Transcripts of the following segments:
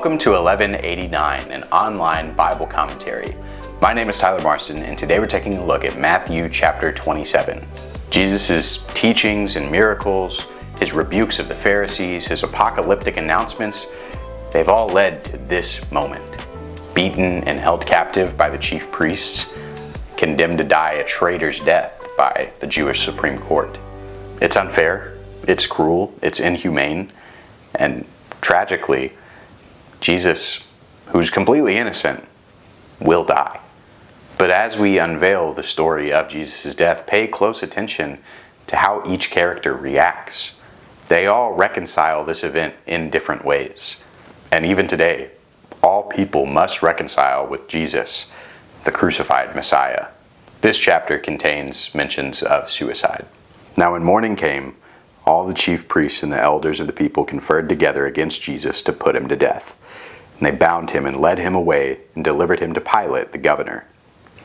Welcome to 1189, an online Bible commentary. My name is Tyler Marston, and today we're taking a look at Matthew chapter 27. Jesus' teachings and miracles, his rebukes of the Pharisees, his apocalyptic announcements, they've all led to this moment. Beaten and held captive by the chief priests, condemned to die a traitor's death by the Jewish Supreme Court. It's unfair, it's cruel, it's inhumane, and tragically, Jesus, who's completely innocent, will die. But as we unveil the story of Jesus' death, pay close attention to how each character reacts. They all reconcile this event in different ways. And even today, all people must reconcile with Jesus, the crucified Messiah. This chapter contains mentions of suicide. Now when morning came, all the chief priests and the elders of the people conferred together against Jesus to put him to death. And they bound him and led him away and delivered him to Pilate, the governor.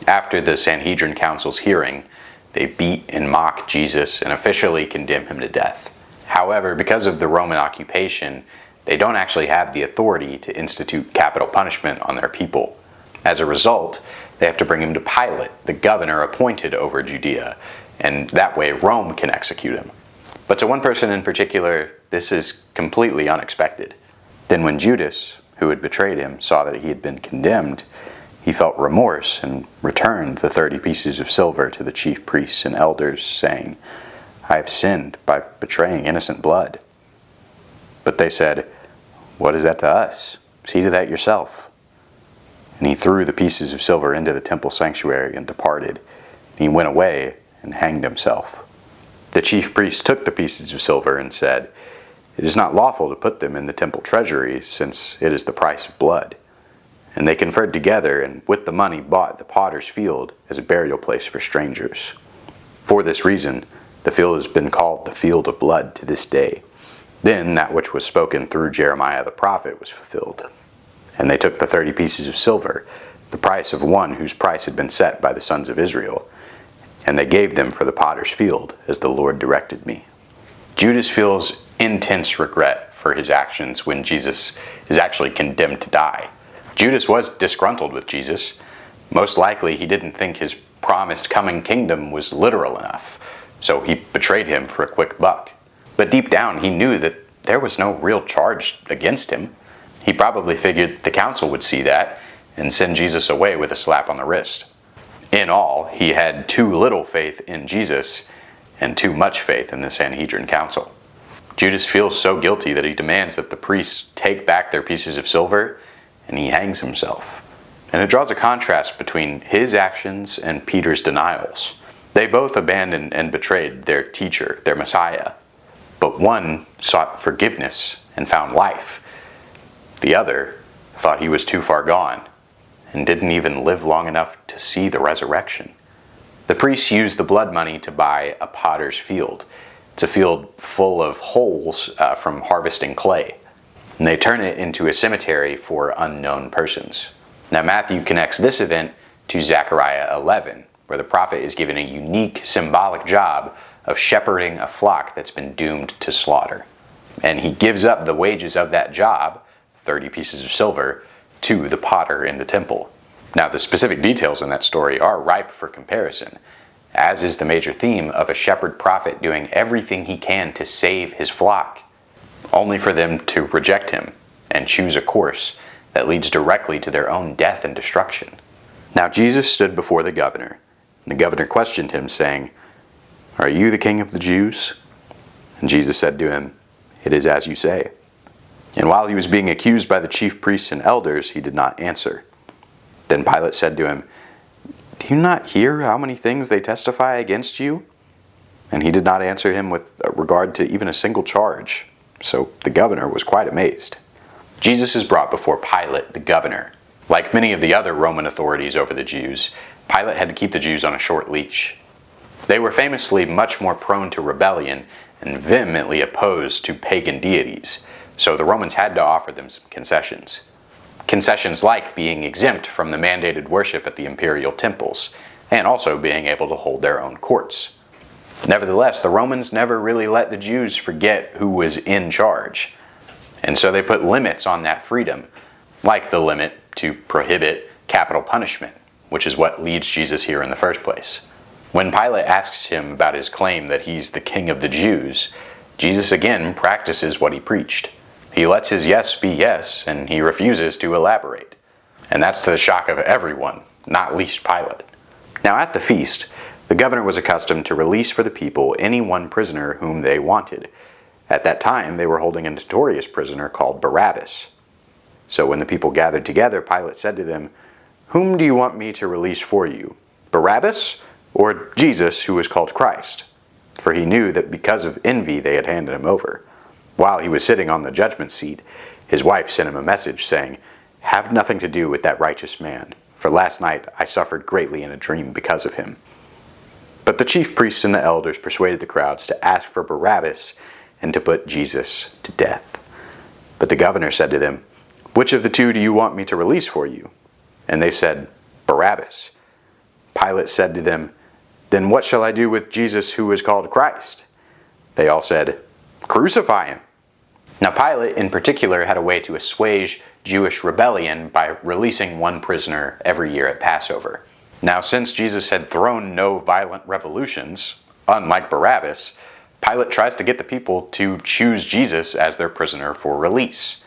After the Sanhedrin council's hearing, they beat and mock Jesus and officially condemn him to death. However, because of the Roman occupation, they don't actually have the authority to institute capital punishment on their people. As a result, they have to bring him to Pilate, the governor appointed over Judea, and that way Rome can execute him. But to one person in particular, this is completely unexpected. Then when Judas, who had betrayed him, saw that he had been condemned, he felt remorse and returned the 30 pieces of silver to the chief priests and elders, saying, "I have sinned by betraying innocent blood." But they said, "What is that to us? See to that yourself." And he threw the pieces of silver into the temple sanctuary and departed. He went away and hanged himself. The chief priests took the pieces of silver and said, "It is not lawful to put them in the temple treasury, since it is the price of blood." And they conferred together, and with the money bought the potter's field as a burial place for strangers. For this reason, the field has been called the field of blood to this day. Then that which was spoken through Jeremiah the prophet was fulfilled. And they took the 30 pieces of silver, the price of one whose price had been set by the sons of Israel, and they gave them for the potter's field, as the Lord directed me. Judas feels intense regret for his actions when Jesus is actually condemned to die. Judas was disgruntled with Jesus. Most likely he didn't think his promised coming kingdom was literal enough, so he betrayed him for a quick buck. But deep down he knew that there was no real charge against him. He probably figured that the council would see that and send Jesus away with a slap on the wrist. In all, he had too little faith in Jesus and too much faith in the Sanhedrin council. Judas feels so guilty that he demands that the priests take back their pieces of silver, and he hangs himself. And it draws a contrast between his actions and Peter's denials. They both abandoned and betrayed their teacher, their Messiah. But one sought forgiveness and found life. The other thought he was too far gone and didn't even live long enough to see the resurrection. The priests used the blood money to buy a potter's field. It's a field full of holes from harvesting clay. And they turn it into a cemetery for unknown persons. Now Matthew connects this event to Zechariah 11, where the prophet is given a unique symbolic job of shepherding a flock that's been doomed to slaughter. And he gives up the wages of that job, 30 pieces of silver, to the potter in the temple. Now the specific details in that story are ripe for comparison, as is the major theme of a shepherd prophet doing everything he can to save his flock, only for them to reject him and choose a course that leads directly to their own death and destruction. Now Jesus stood before the governor, and the governor questioned him, saying, "Are you the king of the Jews?" And Jesus said to him, "It is as you say." And while he was being accused by the chief priests and elders, he did not answer. Then Pilate said to him, "Do you not hear how many things they testify against you?" And he did not answer him with regard to even a single charge. So the governor was quite amazed. Jesus is brought before Pilate, the governor. Like many of the other Roman authorities over the Jews, Pilate had to keep the Jews on a short leash. They were famously much more prone to rebellion and vehemently opposed to pagan deities, so the Romans had to offer them some concessions. Concessions like being exempt from the mandated worship at the imperial temples, and also being able to hold their own courts. Nevertheless, the Romans never really let the Jews forget who was in charge. And so they put limits on that freedom like the limit to prohibit capital punishment, which is what leads Jesus here in the first place. When Pilate asks him about his claim that he's the king of the Jews, Jesus again practices what he preached. He lets his yes be yes, and he refuses to elaborate. And that's to the shock of everyone, not least Pilate. Now at the feast, the governor was accustomed to release for the people any one prisoner whom they wanted. At that time, they were holding a notorious prisoner called Barabbas. So when the people gathered together, Pilate said to them, "Whom do you want me to release for you, Barabbas or Jesus, who is called Christ?" For he knew that because of envy they had handed him over. While he was sitting on the judgment seat, his wife sent him a message saying, "Have nothing to do with that righteous man, for last night I suffered greatly in a dream because of him." But the chief priests and the elders persuaded the crowds to ask for Barabbas and to put Jesus to death. But the governor said to them, "Which of the two do you want me to release for you?" And they said, "Barabbas." Pilate said to them, "Then what shall I do with Jesus who is called Christ?" They all said, "Crucify him." Now Pilate in particular had a way to assuage Jewish rebellion by releasing one prisoner every year at Passover. Now since Jesus had thrown no violent revolutions, unlike Barabbas, Pilate tries to get the people to choose Jesus as their prisoner for release.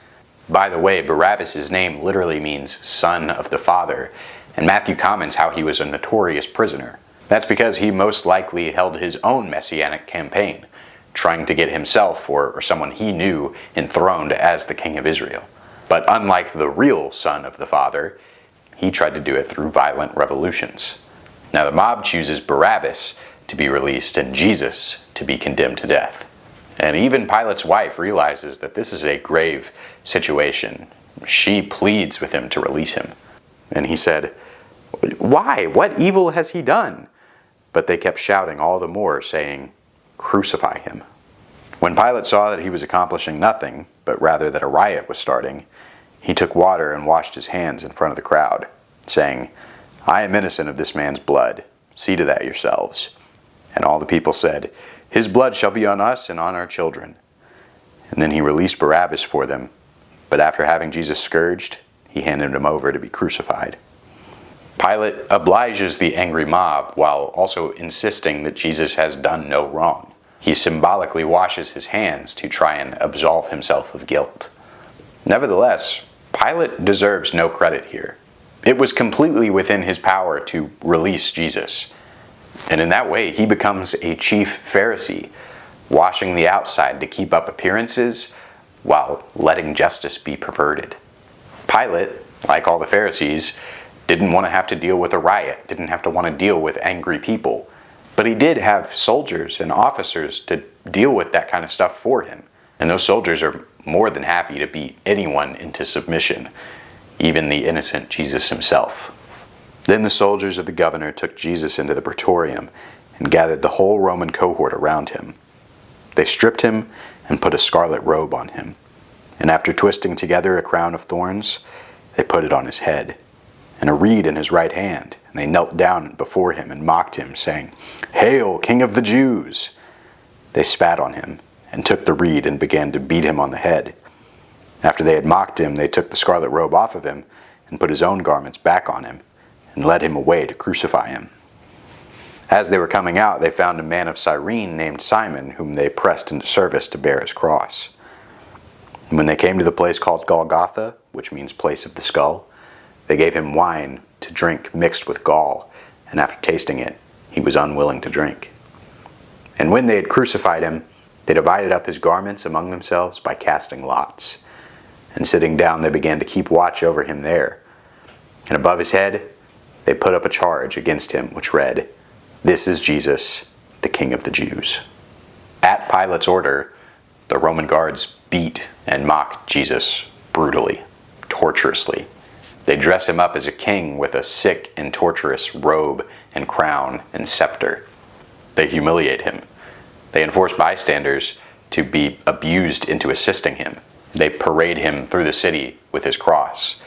By the way, Barabbas' name literally means son of the Father, and Matthew comments how he was a notorious prisoner. That's because he most likely held his own messianic campaign, trying to get himself or someone he knew enthroned as the king of Israel. But unlike the real son of the Father, he tried to do it through violent revolutions. Now the mob chooses Barabbas to be released and Jesus to be condemned to death. And even Pilate's wife realizes that this is a grave situation. She pleads with him to release him. And he said, "Why? What evil has he done?" But they kept shouting all the more, saying, "Crucify him." When Pilate saw that he was accomplishing nothing, but rather that a riot was starting, he took water and washed his hands in front of the crowd, saying, "I am innocent of this man's blood. See to that yourselves." And all the people said, "His blood shall be on us and on our children." And then he released Barabbas for them, but after having Jesus scourged, he handed him over to be crucified. Pilate obliges the angry mob while also insisting that Jesus has done no wrong. He symbolically washes his hands to try and absolve himself of guilt. Nevertheless, Pilate deserves no credit here. It was completely within his power to release Jesus. And in that way, he becomes a chief Pharisee, washing the outside to keep up appearances while letting justice be perverted. Pilate, like all the Pharisees, didn't want to have to deal with a riot, didn't have to want to deal with angry people. But he did have soldiers and officers to deal with that kind of stuff for him. And those soldiers are more than happy to beat anyone into submission, even the innocent Jesus himself. Then the soldiers of the governor took Jesus into the praetorium and gathered the whole Roman cohort around him. They stripped him and put a scarlet robe on him. And after twisting together a crown of thorns, they put it on his head, and a reed in his right hand, and they knelt down before him and mocked him, saying, "Hail, King of the Jews!" They spat on him, and took the reed and began to beat him on the head. After they had mocked him, they took the scarlet robe off of him, and put his own garments back on him, and led him away to crucify him. As they were coming out, they found a man of Cyrene named Simon, whom they pressed into service to bear his cross. And when they came to the place called Golgotha, which means place of the skull, they gave him wine to drink mixed with gall, and after tasting it, he was unwilling to drink. And when they had crucified him, they divided up his garments among themselves by casting lots. And sitting down, they began to keep watch over him there. And above his head, they put up a charge against him, which read, "This is Jesus, the King of the Jews." At Pilate's order, the Roman guards beat and mocked Jesus brutally, torturously. They dress him up as a king with a sick and torturous robe and crown and scepter. They humiliate him. They enforce bystanders to be abused into assisting him. They parade him through the city with his cross,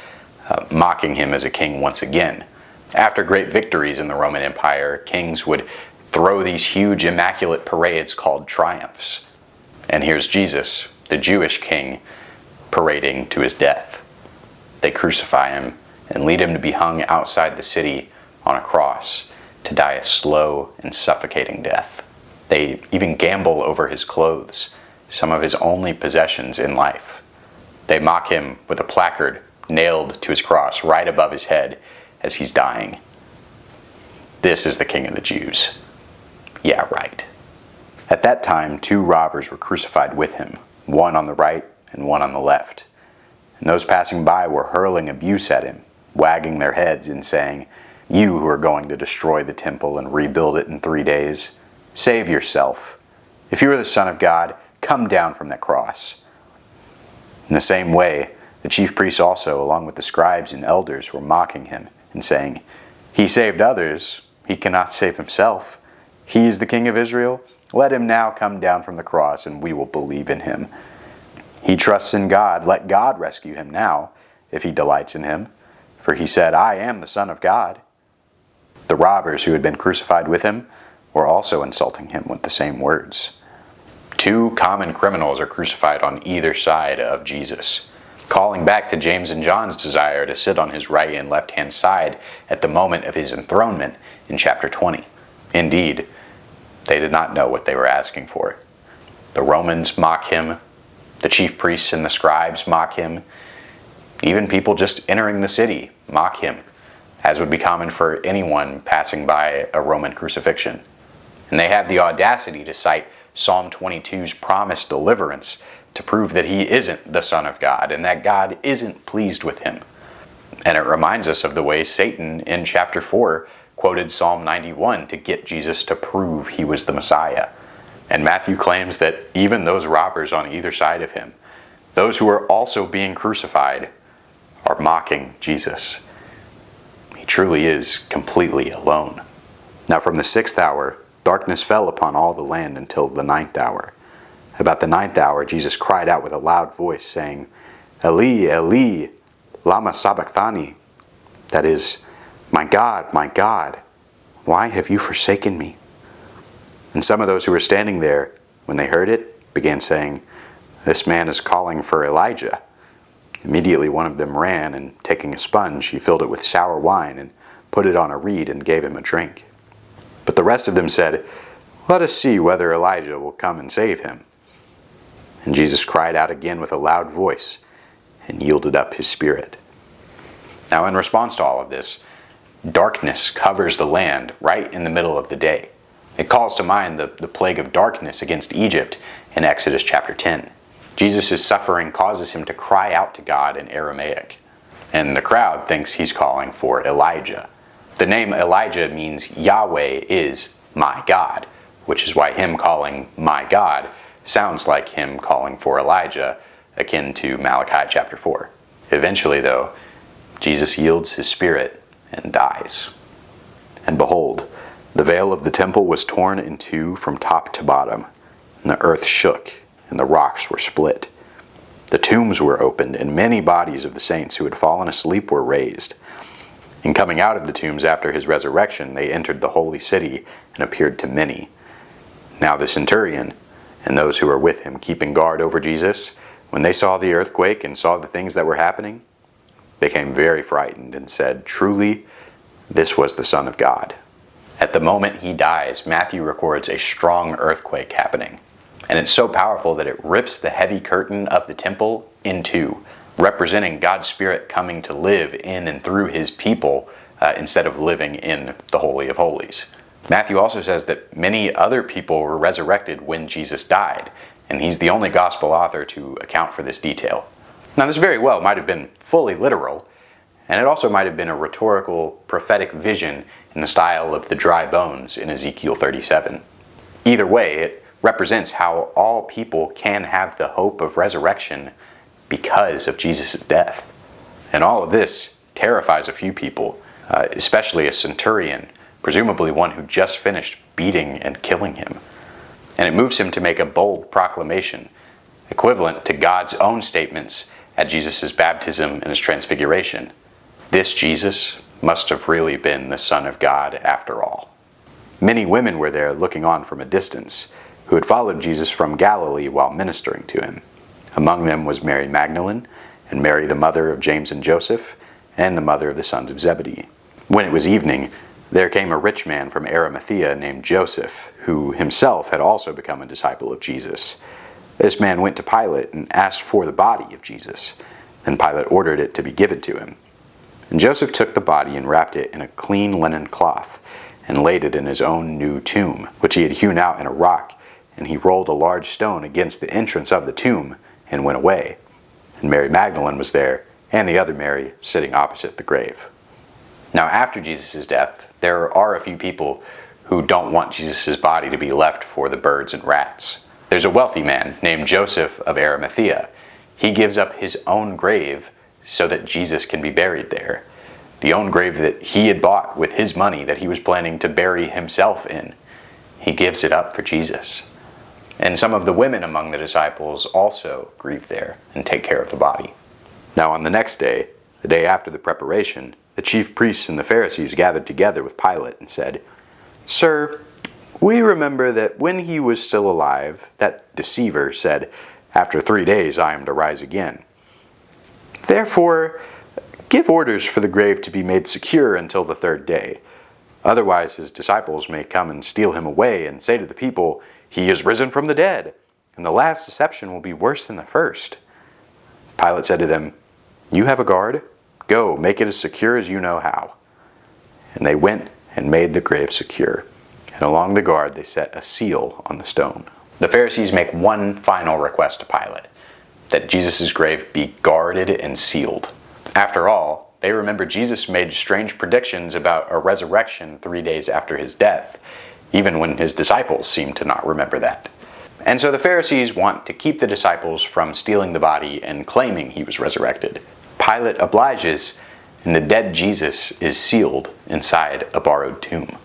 mocking him as a king once again. After great victories in the Roman Empire, kings would throw these huge immaculate parades called triumphs. And here's Jesus, the Jewish king, parading to his death. They crucify him and lead him to be hung outside the city on a cross to die a slow and suffocating death. They even gamble over his clothes, some of his only possessions in life. They mock him with a placard nailed to his cross right above his head as he's dying. This is the King of the Jews. Yeah, right. At that time, 2 robbers were crucified with him, one on the right and one on the left. And those passing by were hurling abuse at him, wagging their heads and saying, "You who are going to destroy the temple and rebuild it in 3 days, save yourself. If you are the Son of God, come down from that cross." In the same way, the chief priests also, along with the scribes and elders, were mocking him and saying, "He saved others. He cannot save himself. He is the King of Israel. Let him now come down from the cross, and we will believe in him. He trusts in God. Let God rescue him now, if he delights in him. For he said, 'I am the Son of God.'" The robbers who had been crucified with him were also insulting him with the same words. 2 common criminals are crucified on either side of Jesus, calling back to James and John's desire to sit on his right and left-hand side at the moment of his enthronement in chapter 20. Indeed, they did not know what they were asking for. The Romans mock him, the chief priests and the scribes mock him, even people just entering the city mock him, as would be common for anyone passing by a Roman crucifixion. And they have the audacity to cite Psalm 22's promised deliverance to prove that he isn't the Son of God and that God isn't pleased with him. And it reminds us of the way Satan in chapter 4 quoted Psalm 91 to get Jesus to prove he was the Messiah. And Matthew claims that even those robbers on either side of him, those who are also being crucified, are mocking Jesus. He truly is completely alone. Now from the 6th hour, darkness fell upon all the land until the 9th hour. About the 9th hour, Jesus cried out with a loud voice, saying, "Eli, Eli, lama sabachthani?" That is, my God, why have you forsaken me?" And some of those who were standing there, when they heard it, began saying, "This man is calling for Elijah." Immediately one of them ran, and taking a sponge, he filled it with sour wine and put it on a reed and gave him a drink. But the rest of them said, "Let us see whether Elijah will come and save him." And Jesus cried out again with a loud voice and yielded up his spirit. Now in response to all of this, darkness covers the land right in the middle of the day. It calls to mind the plague of darkness against Egypt in Exodus chapter 10. Jesus' suffering causes him to cry out to God in Aramaic, and the crowd thinks he's calling for Elijah. The name Elijah means Yahweh is my God, which is why him calling my God sounds like him calling for Elijah, akin to Malachi chapter 4. Eventually, though, Jesus yields his spirit and dies. And behold, the veil of the temple was torn in two from top to bottom, and the earth shook, and the rocks were split. The tombs were opened, and many bodies of the saints who had fallen asleep were raised. And coming out of the tombs after his resurrection, they entered the holy city and appeared to many. Now the centurion and those who were with him keeping guard over Jesus, when they saw the earthquake and saw the things that were happening, they became very frightened and said, "Truly, this was the Son of God." At the moment he dies, Matthew records a strong earthquake happening. And it's so powerful that it rips the heavy curtain of the temple in two, representing God's Spirit coming to live in and through his people instead of living in the Holy of Holies. Matthew also says that many other people were resurrected when Jesus died, and he's the only gospel author to account for this detail. Now this very well might have been fully literal, and it also might have been a rhetorical, prophetic vision in the style of the dry bones in Ezekiel 37. Either way, it represents how all people can have the hope of resurrection because of Jesus' death. And all of this terrifies a few people, especially a centurion, presumably one who just finished beating and killing him. And it moves him to make a bold proclamation, equivalent to God's own statements at Jesus' baptism and his transfiguration. This Jesus must have really been the Son of God after all. Many women were there looking on from a distance, who had followed Jesus from Galilee while ministering to him. Among them was Mary Magdalene, and Mary the mother of James and Joseph, and the mother of the sons of Zebedee. When it was evening, there came a rich man from Arimathea named Joseph, who himself had also become a disciple of Jesus. This man went to Pilate and asked for the body of Jesus. Then Pilate ordered it to be given to him. And Joseph took the body and wrapped it in a clean linen cloth, and laid it in his own new tomb, which he had hewn out in a rock, and he rolled a large stone against the entrance of the tomb, and went away. And Mary Magdalene was there, and the other Mary, sitting opposite the grave. Now after Jesus' death, there are a few people who don't want Jesus' body to be left for the birds and rats. There's a wealthy man named Joseph of Arimathea. He gives up his own grave so that Jesus can be buried there. The own grave that he had bought with his money that he was planning to bury himself in. He gives it up for Jesus. And some of the women among the disciples also grieve there and take care of the body. Now on the next day, the day after the preparation, the chief priests and the Pharisees gathered together with Pilate and said, "Sir, we remember that when he was still alive, that deceiver said, 'After 3 days I am to rise again.' Therefore, give orders for the grave to be made secure until the 3rd day. Otherwise his disciples may come and steal him away and say to the people, 'He is risen from the dead,' and the last deception will be worse than the first." Pilate said to them, "You have a guard? Go, make it as secure as you know how." And they went and made the grave secure. And along the guard they set a seal on the stone. The Pharisees make one final request to Pilate, that Jesus' grave be guarded and sealed. After all, they remember Jesus made strange predictions about a resurrection 3 days after his death, even when his disciples seemed to not remember that. And so the Pharisees want to keep the disciples from stealing the body and claiming he was resurrected. Pilate obliges, and the dead Jesus is sealed inside a borrowed tomb.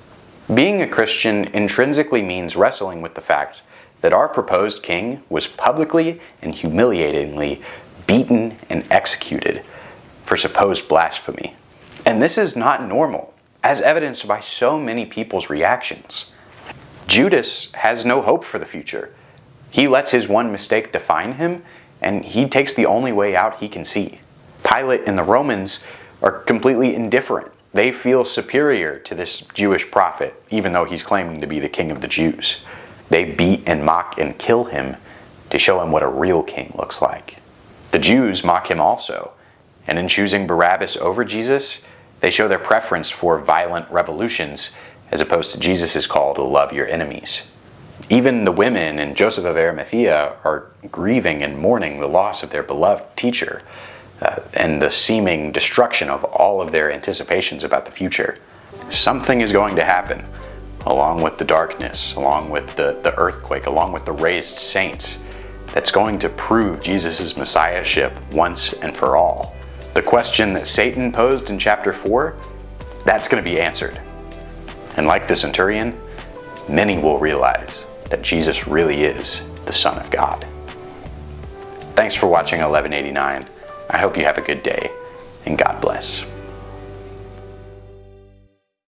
Being a Christian intrinsically means wrestling with the fact that our proposed king was publicly and humiliatingly beaten and executed for supposed blasphemy. And this is not normal, as evidenced by so many people's reactions. Judas has no hope for the future. He lets his one mistake define him, and he takes the only way out he can see. Pilate and the Romans are completely indifferent. They feel superior to this Jewish prophet, even though he's claiming to be the king of the Jews. They beat and mock and kill him to show him what a real king looks like. The Jews mock him also, and in choosing Barabbas over Jesus, they show their preference for violent revolutions, as opposed to Jesus' call to love your enemies. Even the women and Joseph of Arimathea are grieving and mourning the loss of their beloved teacher, and the seeming destruction of all of their anticipations about the future. Something is going to happen, along with the darkness, along with the earthquake, along with the raised saints, that's going to prove Jesus' messiahship once and for all. The question that Satan posed in chapter 4, that's going to be answered. And like the centurion, many will realize that Jesus really is the Son of God. Thanks for watching 1189. I hope you have a good day, and God bless.